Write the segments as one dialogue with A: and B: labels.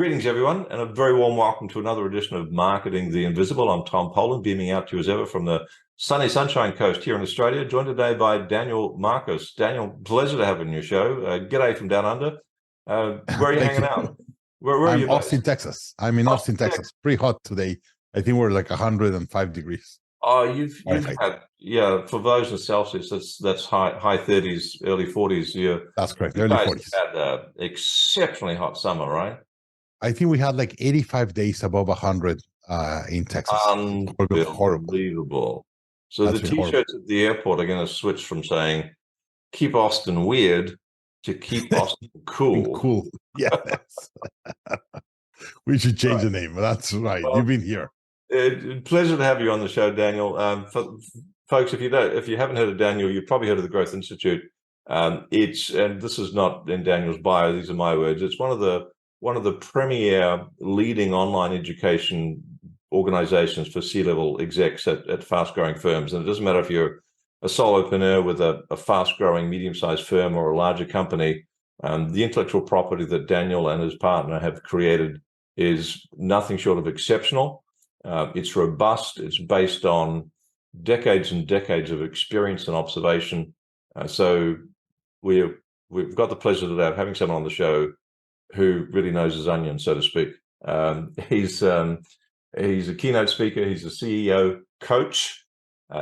A: Greetings, everyone, and a very warm welcome to another edition of Marketing the Invisible. I'm Tom Poland, beaming out to you as ever from the sunny Sunshine Coast here in Australia, joined today by Daniel Marcus. Daniel, pleasure to have you on your show. G'day from down under. Where are you hanging out? Where are you
B: based? Austin, Texas. I'm in Austin, Texas. Pretty hot today. I think we're like 105 degrees.
A: Oh, you've had, for those in Celsius, that's high 30s, early 40s.
B: That's correct,
A: you
B: early
A: guys
B: 40s.
A: Had an exceptionally hot summer, right?
B: I think we had like 85 days above 100 in Texas.
A: Unbelievable. So that's the T-shirts at the airport are going to switch from saying "Keep Austin Weird" to "Keep Austin Cool."
B: Cool. Yes. We should change the name. That's right. Well, you've been here.
A: Pleasure to have you on the show, Daniel. Folks, if you haven't heard of Daniel, you've probably heard of the Growth Institute. And this is not in Daniel's bio; these are my words. It's one of the premier leading online education organizations for C-level execs at fast-growing firms. And it doesn't matter if you're a solopreneur with a fast-growing, medium-sized firm or a larger company. The intellectual property that Daniel and his partner have created is nothing short of exceptional. It's robust. It's based on decades and decades of experience and observation. So we've got the pleasure today of having someone on the show who really knows his onion, so to speak. He's a keynote speaker. He's a CEO coach.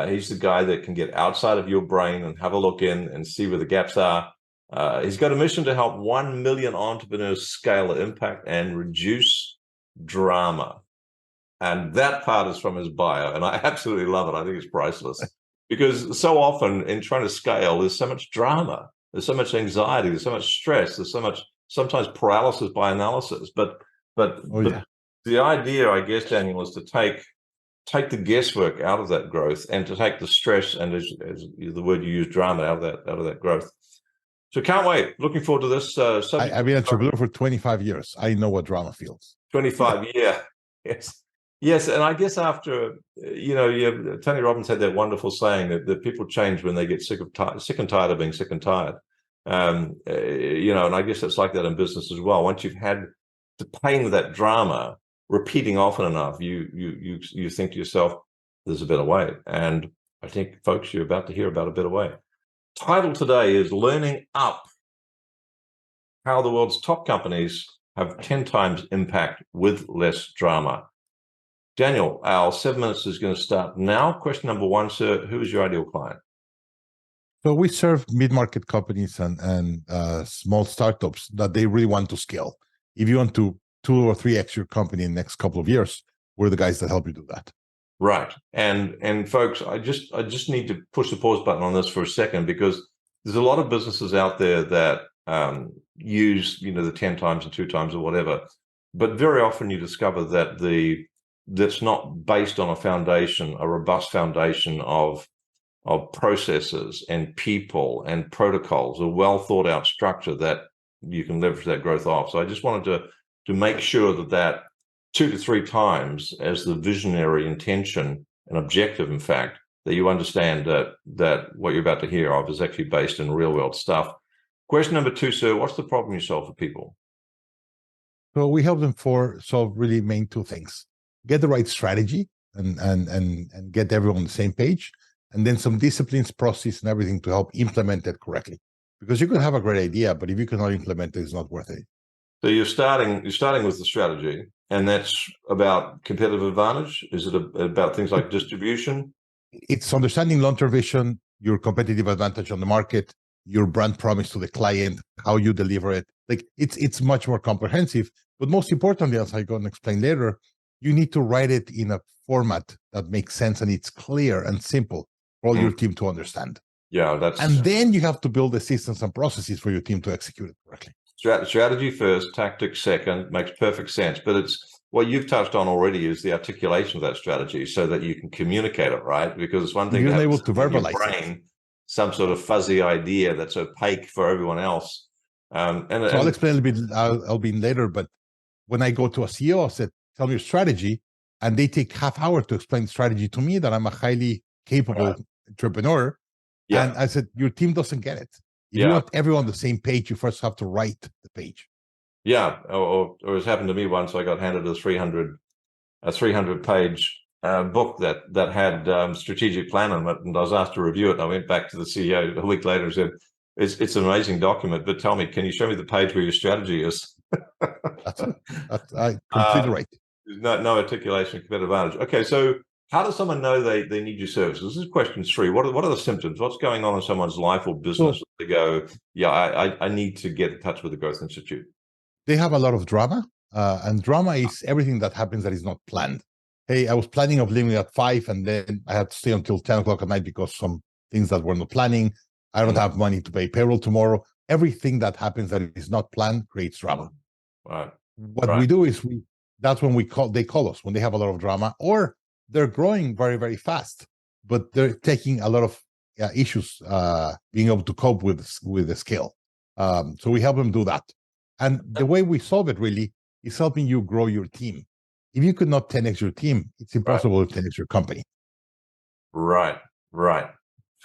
A: He's the guy that can get outside of your brain and have a look in and see where the gaps are. He's got a mission to help 1 million entrepreneurs scale their impact and reduce drama. And that part is from his bio, and I absolutely love it. I think it's priceless because so often in trying to scale, there's so much drama, there's so much anxiety, there's so much stress, there's so much sometimes paralysis by analysis. But the idea, I guess, Daniel, is to take the guesswork out of that growth and to take the stress and, as the word you use, drama out of that growth. So can't wait. Looking forward to this. I've been an entrepreneur
B: for 25 years. I know what drama feels.
A: 25, yeah. Yes, and I guess after, Tony Robbins had that wonderful saying that people change when they get sick and tired of being sick and tired. And I guess it's like that in business as well. Once you've had the pain of that drama repeating often enough, you think to yourself, there's a better way. And I think, folks, you're about to hear about a better way. Title today is Learning Up: How the World's Top Companies Have 10 Times Impact with Less Drama. Daniel, our 7 minutes is going to start now. Question number 1, sir, who is your ideal client?
B: So we serve mid-market companies and small startups that they really want to scale. If you want to 2 or 3x your company in the next couple of years, we're the guys that help you do that.
A: Right. And folks, I just need to push the pause button on this for a second, because there's a lot of businesses out there that use, the 10 times and 2 times or whatever. But very often you discover that that's not based on a robust foundation of processes and people and protocols, a well thought out structure that you can leverage that growth off. So I just wanted to make sure that 2 to 3 times as the visionary intention and objective, in fact, that you understand that what you're about to hear of is actually based in real world stuff. Question number 2, sir, what's the problem you solve for people?
B: So we help them solve really main 2 things: get the right strategy and get everyone on the same page, and then some disciplines, process, and everything to help implement it correctly. Because you could have a great idea, but if you cannot implement it, it's not worth it.
A: So you're starting with the strategy, and that's about competitive advantage. Is it about things like distribution?
B: It's understanding long-term vision, your competitive advantage on the market, your brand promise to the client, how you deliver it. Like it's much more comprehensive. But most importantly, as I'm going to explain later, you need to write it in a format that makes sense and it's clear and simple for all your team to understand.
A: Yeah,
B: and then you have to build the systems and processes for your team to execute it correctly.
A: Strategy first, tactics second, makes perfect sense. But it's what you've touched on already is the articulation of that strategy so that you can communicate it, right? Because it's one thing
B: you're
A: to have
B: able to verbalize
A: in your brain, some sort of fuzzy idea that's opaque for everyone else.
B: I'll explain a little bit. I'll be in later. But when I go to a CEO, I said, "Tell me your strategy," and they take half hour to explain strategy to me, that I'm a highly capable entrepreneur. Yeah. And I said, your team doesn't get it. If you want everyone on the same page, you first have to write the page.
A: Yeah, or it's happened to me once. I got handed a 300 page book that had strategic plan on it, and I was asked to review it. And I went back to the CEO a week later and said, "It's an amazing document, but tell me, can you show me the page where your strategy is?"
B: That's completely right.
A: No articulation, competitive advantage. Okay, so how does someone know they need your services? This is question 3. What are the symptoms? What's going on in someone's life or business?
B: So
A: They go, yeah, I need to get in touch with the Growth Institute.
B: they have a lot of drama, and drama is everything that happens that is not planned. Hey, I was planning of leaving at 5, and then I had to stay until 10 o'clock at night because some things that were not planning. I don't have money to pay payroll tomorrow. Everything that happens that is not planned creates drama.
A: Right.
B: What we do is that's when they call us when they have a lot of drama, or they're growing very, very fast, but they're taking a lot of issues being able to cope with the scale. So we help them do that. And the way we solve it really is helping you grow your team. If you could not 10x your team, it's impossible to 10x your company.
A: Right.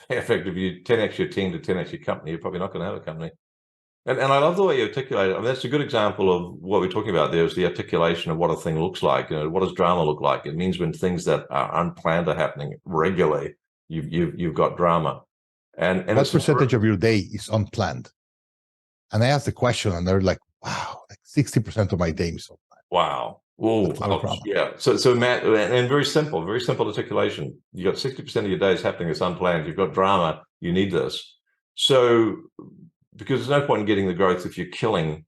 A: In fact, if you 10x your team to 10x your company, you're probably not going to have a company. And I love the way you articulate it. I mean, that's a good example of what we're talking about there is the articulation of what a thing looks like. You know, what does drama look like? It means when things that are unplanned are happening regularly, you've got drama. And
B: what percentage of your day is unplanned? And I asked the question, and they're like, "Wow, like 60% of my day is unplanned."
A: Wow. Oh, yeah. So Matt, and very simple articulation. You got 60% of your days happening as unplanned. You've got drama. You need this. So, because there's no point in getting the growth if you're killing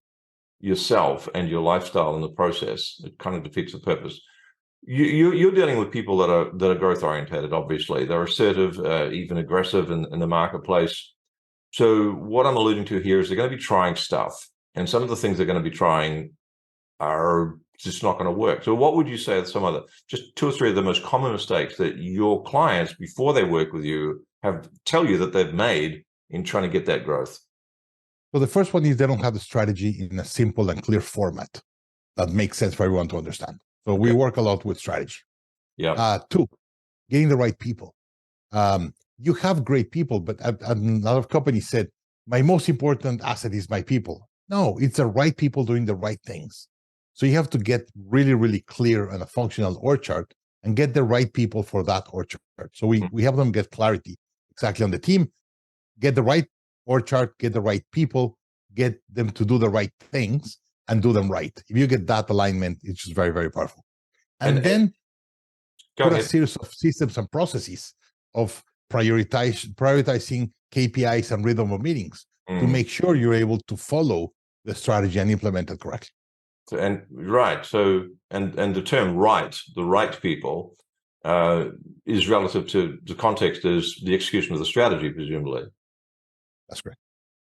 A: yourself and your lifestyle in the process. It kind of defeats the purpose. You're dealing with people that are growth oriented. Obviously, they're assertive, even aggressive in the marketplace. So what I'm alluding to here is they're going to be trying stuff, and some of the things they're going to be trying are just not going to work. So what would you say are some other, just 2 or 3 of the most common mistakes that your clients, before they work with you, tell you that they've made in trying to get that growth?
B: So the first one is they don't have the strategy in a simple and clear format that makes sense for everyone to understand. So we work a lot with strategy.
A: Yeah.
B: 2, getting the right people. You have great people, but a lot of companies said, my most important asset is my people. No, it's the right people doing the right things. So you have to get really, really clear on a functional org chart and get the right people for that org chart. So we help them get clarity exactly on the team, get the right org chart, get the right people, get them to do the right things and do them right. If you get that alignment, it's just very, very powerful. And then put a series of systems and processes of prioritizing KPIs and rhythm of meetings to make sure you're able to follow the strategy and implement it correctly.
A: So the term right, the right people, is relative to the context is the execution of the strategy, presumably.
B: That's correct.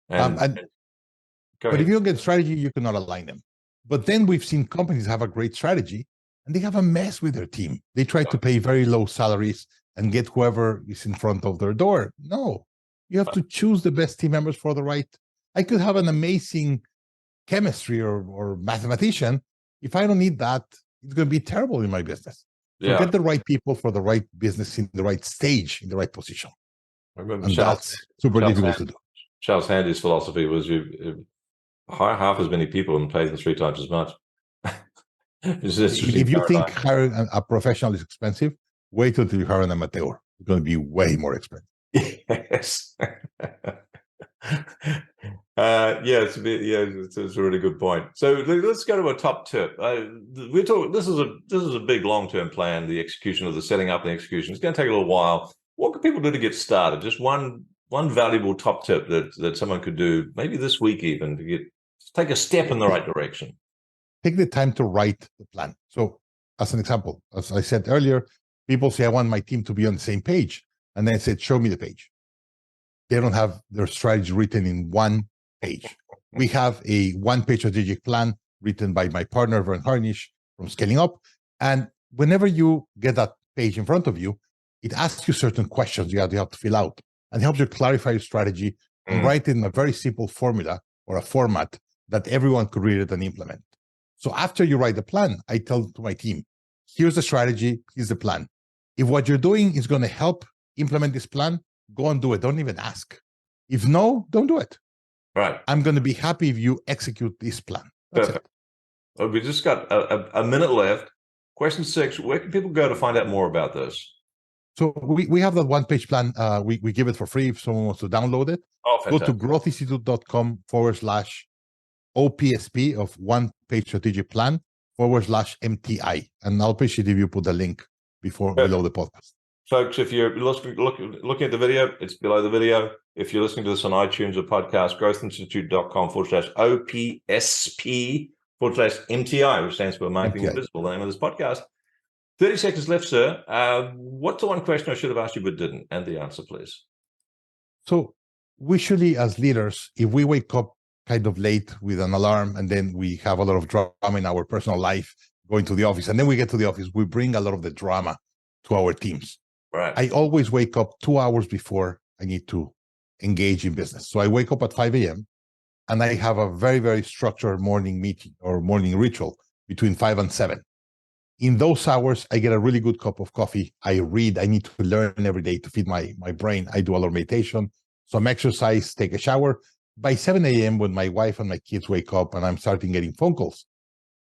A: But
B: if you don't get strategy, you cannot align them. But then we've seen companies have a great strategy and they have a mess with their team. They try to pay very low salaries and get whoever is in front of their door. No, you have to choose the best team members for the right. I could have an amazing chemistry or mathematician. If I don't need that, it's going to be terrible in my business. So get the right people for the right business in the right stage, in the right position. And that's super difficult to do.
A: Charles Handy's philosophy was you hire half as many people and pay them 3 times as much.
B: If you think hiring a professional is expensive, wait until you hire an amateur. It's going to be way more expensive.
A: Yes. It's a really good point. So let's go to a top tip. We're talking. This is a big long-term plan. The execution of the setting up and execution. It's going to take a little while. What can people do to get started? Just one valuable top tip that someone could do, maybe this week even, to take a step in the right direction.
B: Take the time to write the plan. So, as an example, as I said earlier, people say, I want my team to be on the same page. And then I said, show me the page. They don't have their strategy written in one page. We have a 1-page strategic plan written by my partner, Vern Harnish from Scaling Up. And whenever you get that page in front of you, it asks you certain questions you have to fill out and helps you clarify your strategy and write it in a very simple formula or a format that everyone could read it and implement. So after you write the plan, I tell to my team, here's the strategy, here's the plan. If what you're doing is going to help implement this plan, go and do it. Don't even ask. If no, don't do it.
A: Right.
B: I'm going to be happy if you execute this plan. That's
A: Perfect. Well, we just got a minute left. Question 6, where can people go to find out more about this?
B: So we have that one-page plan. We give it for free if someone wants to download it.
A: Oh,
B: Go to
A: fantastic.
B: growthinstitute.com/OPSP of one-page strategic plan /MTI. And I'll appreciate if you put the link below the podcast.
A: Folks, if you're looking at the video, it's below the video. If you're listening to this on iTunes or podcast, growthinstitute.com/OPSP /MTI, which stands for Marketing
B: MTI.
A: Invisible, the name of this podcast. 30 seconds left, sir. What's the one question I should have asked you but didn't? And the answer, please.
B: So usually as leaders, if we wake up kind of late with an alarm and then we have a lot of drama in our personal life going to the office, and then we get to the office, we bring a lot of the drama to our teams.
A: Right.
B: I always wake up 2 hours before I need to engage in business. So I wake up at 5 a.m. and I have a very, very structured morning meeting or morning ritual between 5 and 7. In those hours, I get a really good cup of coffee. I read. I need to learn every day to feed my brain. I do a lot of meditation, some exercise, take a shower. By 7 a.m., when my wife and my kids wake up and I'm starting getting phone calls,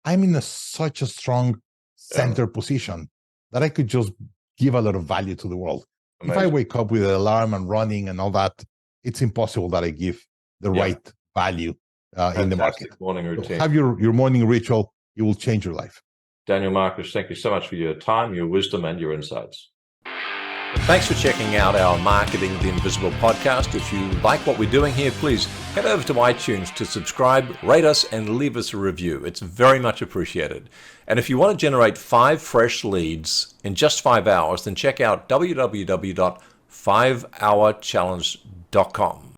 B: I'm in such a strong center position that I could just give a lot of value to the world. Amazing. If I wake up with an alarm and running and all that, it's impossible that I give the right value in the market.
A: Morning routine.
B: So have your morning ritual. It will change your life.
A: Daniel Marcus, thank you so much for your time, your wisdom, and your insights. Thanks for checking out our Marketing the Invisible podcast. If you like what we're doing here, please head over to iTunes to subscribe, rate us, and leave us a review. It's very much appreciated. And if you want to generate 5 fresh leads in just 5 hours, then check out www.5hourchallenge.com.